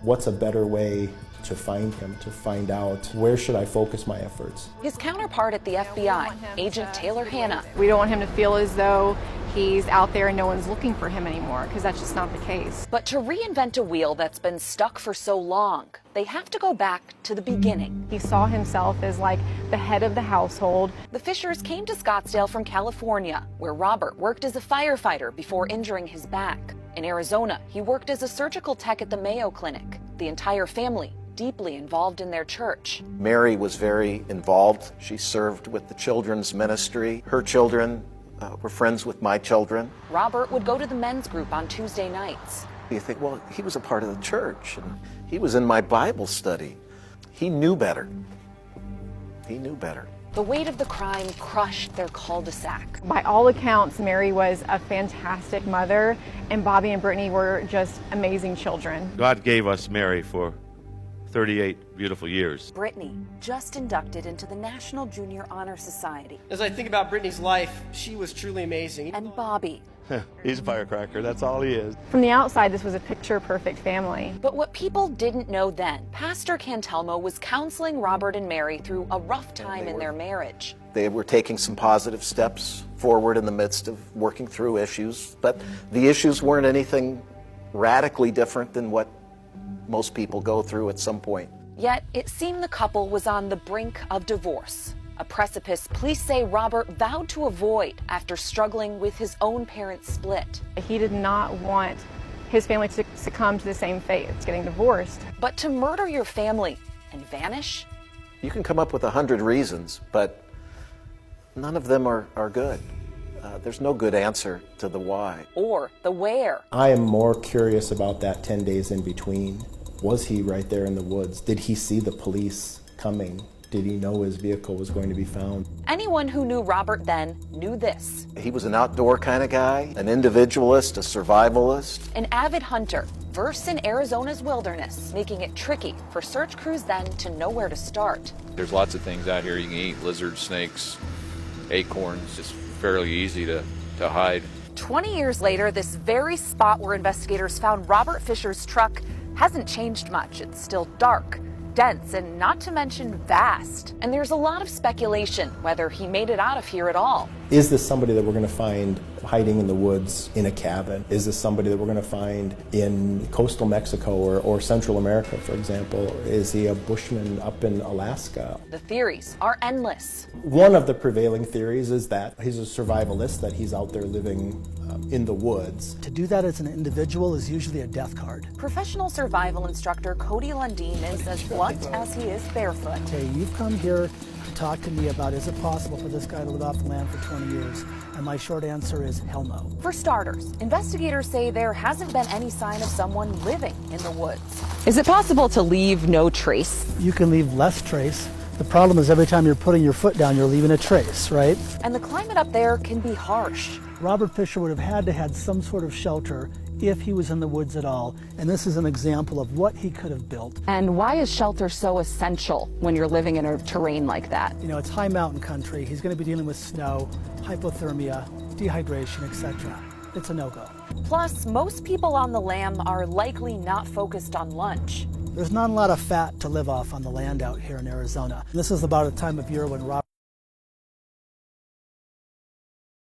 What's a better way to find him, to find out where should I focus my efforts? His counterpart at the FBI, Agent Taylor Hanna. We don't want him to feel as though he's out there and no one's looking for him anymore, because that's just not the case. But to reinvent a wheel that's been stuck for so long, they have to go back to the beginning. He saw himself as like the head of the household. The Fishers came to Scottsdale from California, where Robert worked as a firefighter before injuring his back. In Arizona, he worked as a surgical tech at the Mayo Clinic. The entire family deeply involved in their church. Mary was very involved. She served with the children's ministry. Her children were friends with my children. Robert would go to the men's group on Tuesday nights. You think, well, he was a part of the church, and he was in my Bible study. He knew better. He knew better. The weight of the crime crushed their cul-de-sac. By all accounts, Mary was a fantastic mother, and Bobby and Brittany were just amazing children. God gave us Mary for 38 beautiful years. Brittany, just inducted into the National Junior Honor Society. As I think about Brittany's life, she was truly amazing. And Bobby. He's a firecracker, that's all he is. From the outside, this was a picture-perfect family. But what people didn't know then, Pastor Cantelmo was counseling Robert and Mary through a rough time in their marriage. They were taking some positive steps forward in the midst of working through issues, but the issues weren't anything radically different than what most people go through at some point. Yet, it seemed the couple was on the brink of divorce. A precipice police say Robert vowed to avoid after struggling with his own parents' split. He did not want his family to succumb to the same fate. It's getting divorced. But to murder your family and vanish? You can come up with 100 reasons, but none of them are good. There's no good answer to the why. Or the where. I am more curious about that 10 days in between. Was he right there in the woods? Did he see the police coming? Did he know his vehicle was going to be found? Anyone who knew Robert then knew this. He was an outdoor kind of guy, an individualist, a survivalist. An avid hunter, versed in Arizona's wilderness, making it tricky for search crews then to know where to start. There's lots of things out here you can eat, lizards, snakes, acorns. It's fairly easy to hide. 20 years later, this very spot where investigators found Robert Fisher's truck hasn't changed much. It's still dark, dense, and not to mention vast. And there's a lot of speculation whether he made it out of here at all. Is this somebody that we're going to find hiding in the woods in a cabin? Is this somebody that we're going to find in coastal Mexico or Central America, for example? Is he a bushman up in Alaska? The theories are endless. One of the prevailing theories is that he's a survivalist, that he's out there living in the woods. To do that as an individual is usually a death card. Professional survival instructor Cody Lundeen is as blunt as he is barefoot. Hey, you've come here to talk to me about, is it possible for this guy to live off the land for 20 years? And my short answer is hell no. For starters, investigators say there hasn't been any sign of someone living in the woods. Is it possible to leave no trace? You can leave less trace. The problem is every time you're putting your foot down, you're leaving a trace, right? And the climate up there can be harsh. Robert Fisher would have had some sort of shelter if he was in the woods at all, and this is an example of what he could have built. And why is shelter so essential when you're living in a terrain like that? You know, it's high mountain country. He's going to be dealing with snow, hypothermia, dehydration, etc. It's a no-go. Plus, most people on the lam are likely not focused on lunch. There's not a lot of fat to live off on the land out here in Arizona. This is about a time of year when Robert